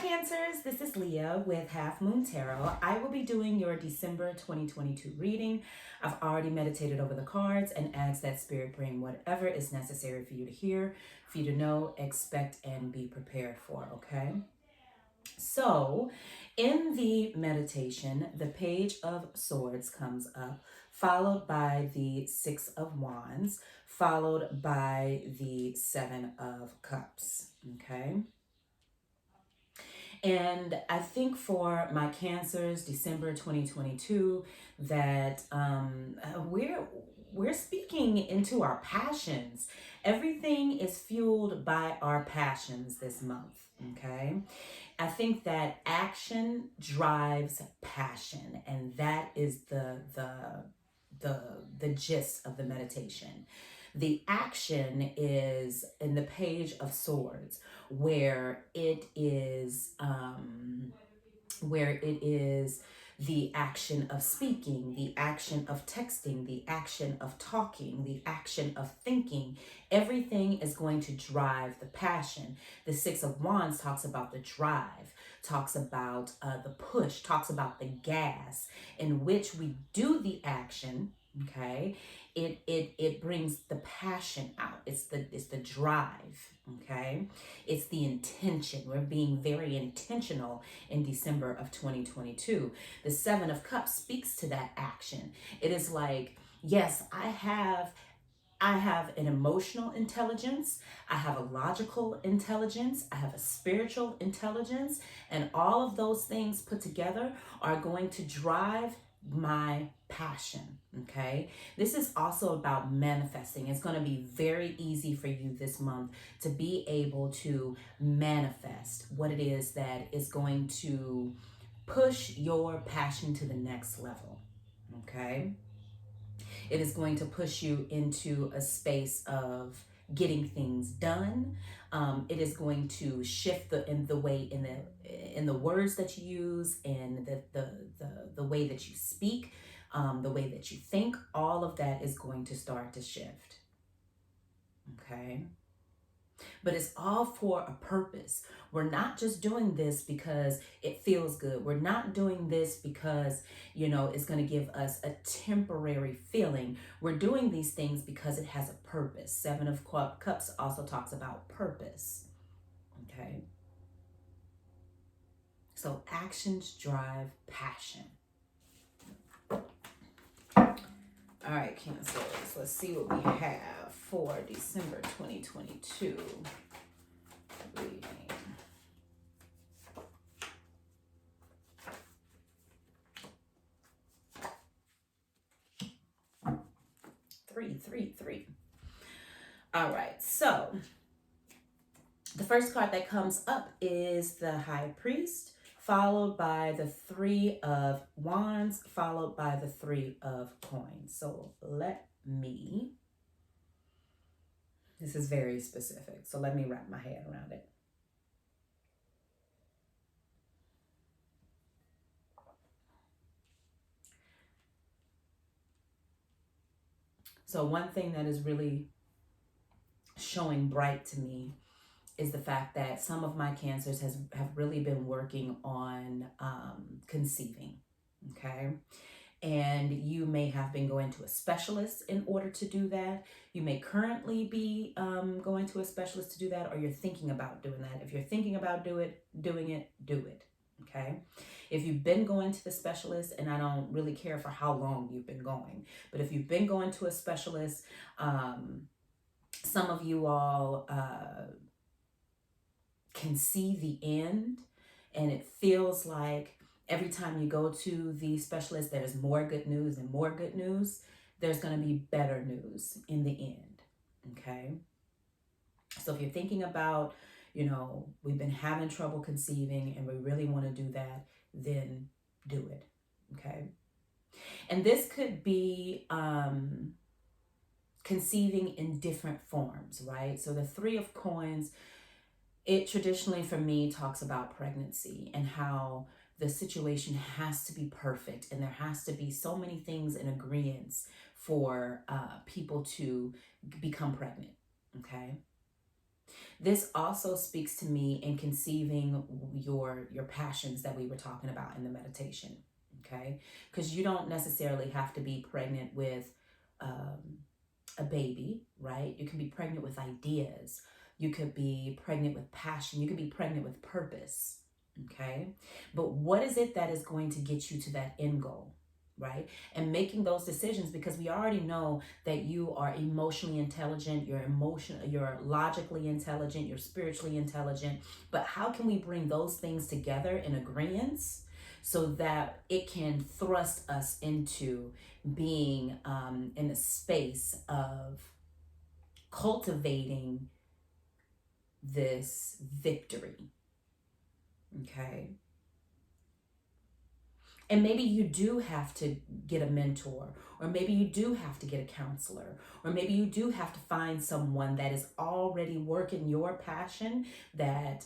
Cancers, this is Leah with Half Moon Tarot. I will be doing your December 2022 reading. I've already meditated over the cards and asked that Spirit bring whatever is necessary for you to hear, for you to know, expect, and be prepared for, okay? So, in the meditation, the Page of Swords comes up, followed by the Six of Wands, followed by the Seven of Cups, okay? And I think for my Cancers, December 2022, that we're speaking into our passions. Everything is fueled by our passions this month. Okay, I think that action drives passion, and that is the gist of the meditation. The action is in the Page of Swords, where it is the action of speaking, the action of texting, the action of talking, the action of thinking. Everything is going to drive the passion. The Six of Wands talks about the drive, talks about the push, talks about the gas in which we do the action. Okay, it brings the passion out. It's the drive. Okay, it's the intention. We're being very intentional in December of 2022. The Seven of Cups speaks to that action. It is like, yes, I have an emotional intelligence, I have a logical intelligence, I have a spiritual intelligence, and all of those things put together are going to drive my passion. Okay, this is also about manifesting. It's going to be very easy for you this month to be able to manifest what it is that is going to push your passion to the next level. Okay, it is going to push you into a space of getting things done. It is going to shift in the words that you use, and the way that you speak, the way that you think. All of that is going to start to shift. Okay. But it's all for a purpose. We're not just doing this because it feels good. We're not doing this because, it's going to give us a temporary feeling. We're doing these things because it has a purpose. Seven of Cups also talks about purpose. Okay. So actions drive passion. All right, Cancers, let's see what we have for December 2022 reading. Three. All right, so the first card that comes up is the High Priest, followed by the Three of Wands, followed by the Three of Coins. So this is very specific, so let me wrap my head around it. So one thing that is really showing bright to me is the fact that some of my Cancers have really been working on conceiving, okay? And you may have been going to a specialist in order to do that. You may currently be going to a specialist to do that, or you're thinking about doing that. If you're thinking about doing it, do it, okay? If you've been going to the specialist, and I don't really care for how long you've been going, but if you've been going to a specialist, some of you all can see the end, and it feels like every time you go to the specialist, there's more good news and more good news. There's going to be better news in the end. Okay. So if you're thinking about, we've been having trouble conceiving and we really want to do that, then do it. Okay. And this could be conceiving in different forms, right? So the Three of Coins, it traditionally for me talks about pregnancy and how the situation has to be perfect, and there has to be so many things in agreement for people to become pregnant. Okay. This also speaks to me in conceiving your passions that we were talking about in the meditation. Okay, because you don't necessarily have to be pregnant with a baby, right? You can be pregnant with ideas. You could be pregnant with passion. You could be pregnant with purpose. Okay, but what is it that is going to get you to that end goal? Right? And making those decisions, because we already know that you are emotionally intelligent, you're logically intelligent, you're spiritually intelligent. But how can we bring those things together in agreement so that it can thrust us into being in a space of cultivating this victory? Okay. And maybe you do have to get a mentor, or maybe you do have to get a counselor, or maybe you do have to find someone that is already working your passion, that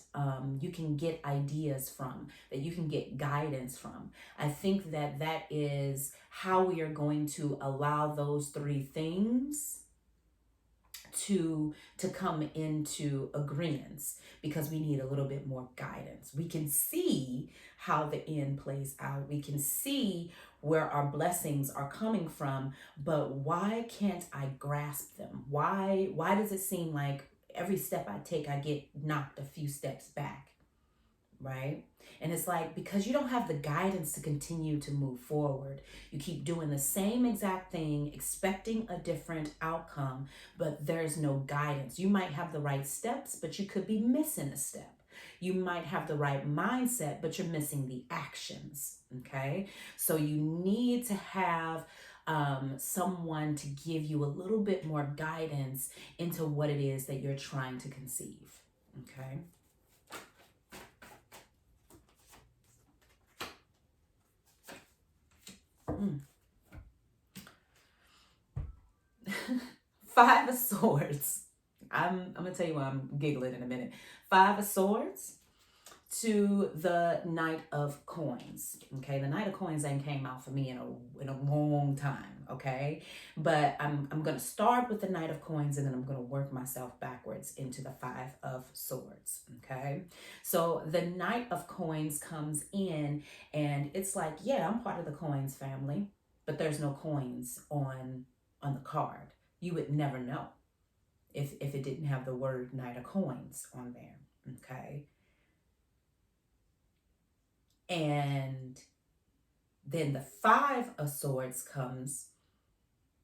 you can get ideas from, that you can get guidance from. I think that that is how we are going to allow those three things to come into agreement, because we need a little bit more guidance. We can see how the end plays out. We can see where our blessings are coming from, but why can't I grasp them? Why does it seem like every step I take I get knocked a few steps back? Right? And it's like, because you don't have the guidance to continue to move forward. You keep doing the same exact thing, expecting a different outcome, but there's no guidance. You might have the right steps, but you could be missing a step. You might have the right mindset, but you're missing the actions. Okay? So you need to have someone to give you a little bit more guidance into what it is that you're trying to conceive. Okay? 5 of Swords. I'm gonna tell you why I'm giggling in a minute. 5 of Swords to the Knight of Coins. Okay, the Knight of Coins ain't came out for me in a long time. Okay, but I'm gonna start with the Knight of Coins, and then I'm gonna work myself backwards into the 5 of Swords. Okay, so the Knight of Coins comes in, and it's like, yeah, I'm part of the coins family, but there's no coins on the card. You would never know if it didn't have the word Knight of Coins on there. Okay. And then the 5 of Swords comes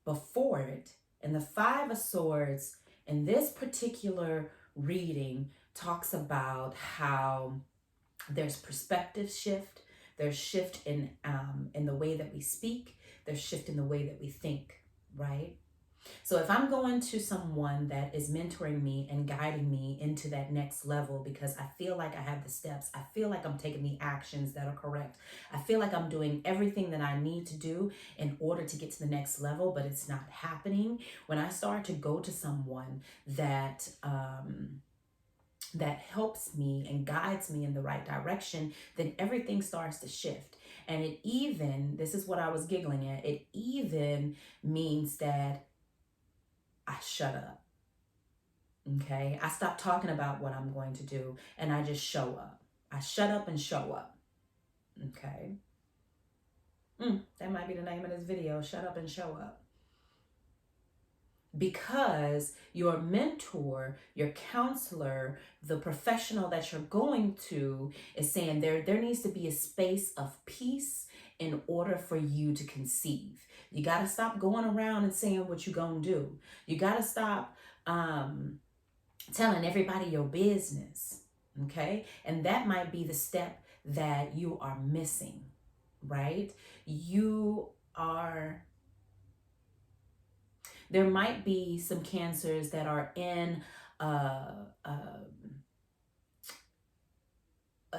before it. And the 5 of Swords in this particular reading talks about how there's perspective shift, there's shift in the way that we speak, there's shift in the way that we think, right? So if I'm going to someone that is mentoring me and guiding me into that next level, because I feel like I have the steps, I feel like I'm taking the actions that are correct, I feel like I'm doing everything that I need to do in order to get to the next level, but it's not happening. When I start to go to someone that that helps me and guides me in the right direction, then everything starts to shift. And it even, this is what I was giggling at, it even means that I shut up. Okay, I stop talking about what I'm going to do, and I just show up. I shut up and show up. Okay, that might be the name of this video, Shut Up and Show Up. Because your mentor, your counselor, the professional that you're going to is saying there needs to be a space of peace in order for you to conceive. You got to stop going around and saying what you're going to do. You got to stop telling everybody your business. Okay? And that might be the step that you are missing, right? There might be some cancers that are in a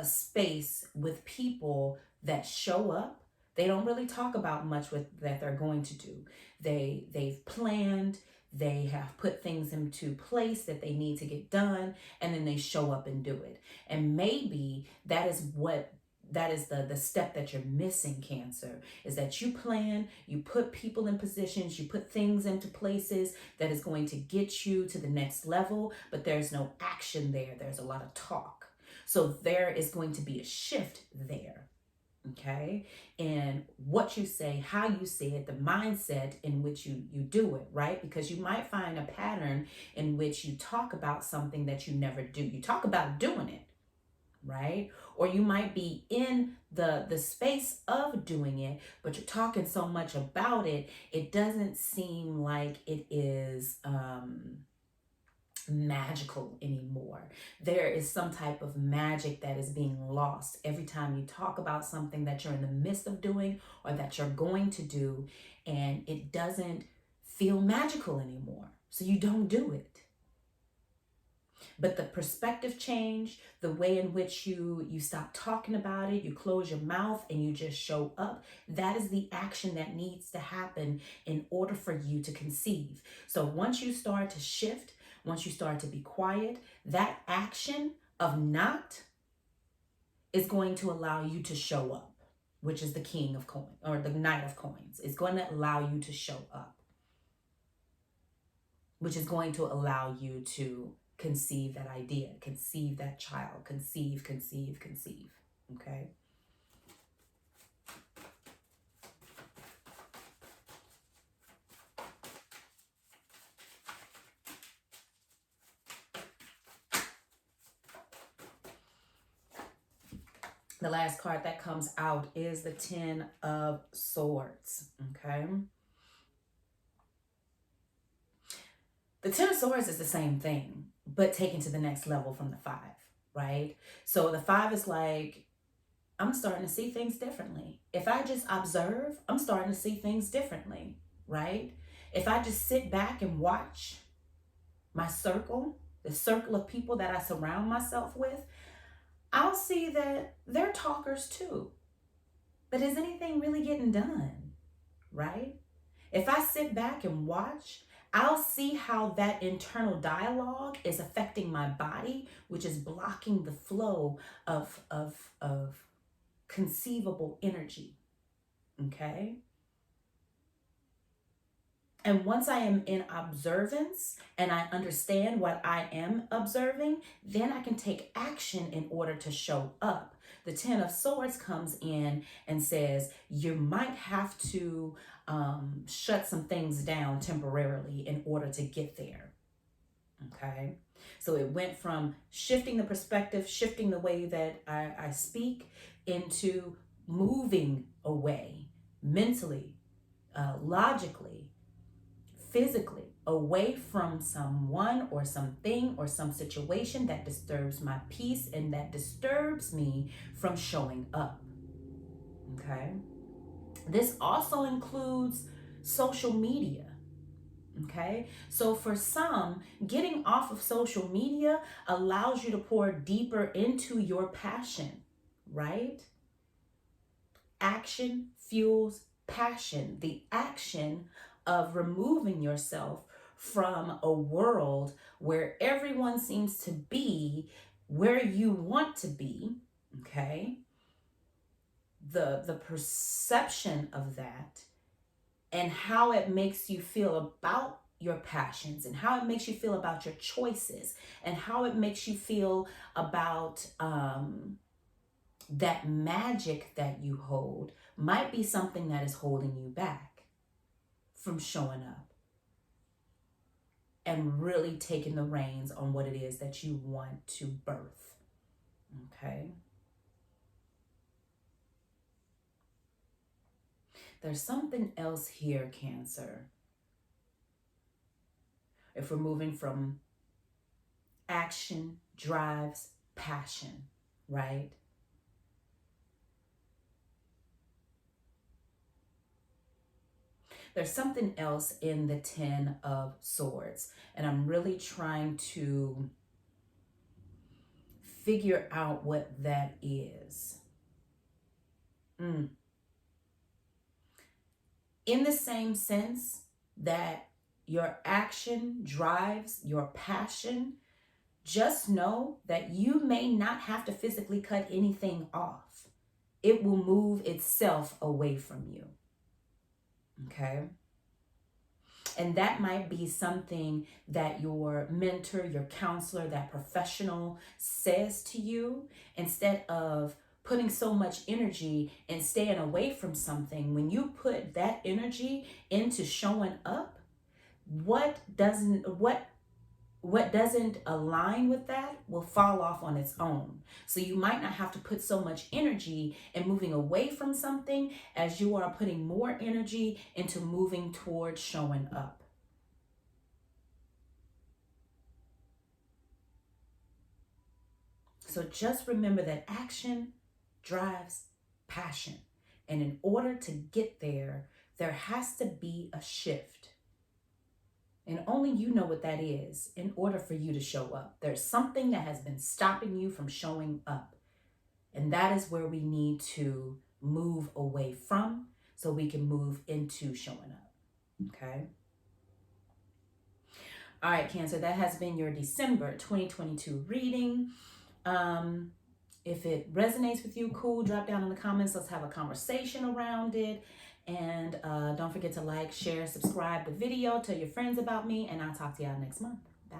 space with people that show up. They don't really talk about much that they're going to do. They've planned, they have put things into place that they need to get done, and then they show up and do it. And maybe that is what That is the step that you're missing, Cancer, is that you plan, you put people in positions, you put things into places that is going to get you to the next level, but there's no action there. There's a lot of talk. So there is going to be a shift there. Okay, and what you say, how you say it, the mindset in which you do it, right? Because you might find a pattern in which you talk about something that you never do. You talk about doing it, right? Or you might be in the space of doing it, but you're talking so much about it, it doesn't seem like it is magical anymore. There is some type of magic that is being lost every time you talk about something that you're in the midst of doing or that you're going to do, and it doesn't feel magical anymore. So you don't do it. But the perspective change, the way in which you stop talking about it, you close your mouth and you just show up, that is the action that needs to happen in order for you to conceive. So once you start to shift, once you start to be quiet, that action of not is going to allow you to show up, which is the king of coins or the knight of coins. It's going to allow you to show up, which is going to allow you to conceive that idea, conceive that child, conceive. Okay. The last card that comes out is the Ten of Swords. Okay. The Ten of Swords is the same thing, but taken to the next level from the Five, right? So the Five is like, I'm starting to see things differently. If I just observe, I'm starting to see things differently, right? If I just sit back and watch my circle, the circle of people that I surround myself with, I'll see that they're talkers too. But is anything really getting done, right? If I sit back and watch, I'll see how that internal dialogue is affecting my body, which is blocking the flow of conceivable energy. Okay? And once I am in observance and I understand what I am observing, then I can take action in order to show up. The Ten of Swords comes in and says, you might have to shut some things down temporarily in order to get there. Okay? So it went from shifting the perspective, shifting the way that I speak, into moving away mentally, logically, physically, away from someone or something or some situation that disturbs my peace and that disturbs me from showing up. Okay? This also includes social media. Okay? So for some, getting off of social media allows you to pour deeper into your passion, right? Action fuels passion. The action of removing yourself from a world where everyone seems to be where you want to be, okay? The perception of that and how it makes you feel about your passions and how it makes you feel about your choices and how it makes you feel about that magic that you hold might be something that is holding you back from showing up and really taking the reins on what it is that you want to birth. Okay? There's something else here, Cancer. If we're moving from action drives passion, right? There's something else in the Ten of Swords, and I'm really trying to figure out what that is. In the same sense that your action drives your passion, just know that you may not have to physically cut anything off. it will move itself away from you. Okay? And that might be something that your mentor, your counselor, that professional says to you. Instead of putting so much energy and staying away from something, when you put that energy into showing up, what doesn't align with that will fall off on its own. So you might not have to put so much energy in moving away from something as you are putting more energy into moving towards showing up. So just remember that action drives passion. And in order to get there, there has to be a shift. And only you know what that is in order for you to show up. There's something that has been stopping you from showing up. And that is where we need to move away from so we can move into showing up. Okay? All right, Cancer, that has been your December 2022 reading. If it resonates with you, cool, drop down in the comments. Let's have a conversation around it. And don't forget to like, share, subscribe the video, tell your friends about me, and I'll talk to y'all next month. Bye.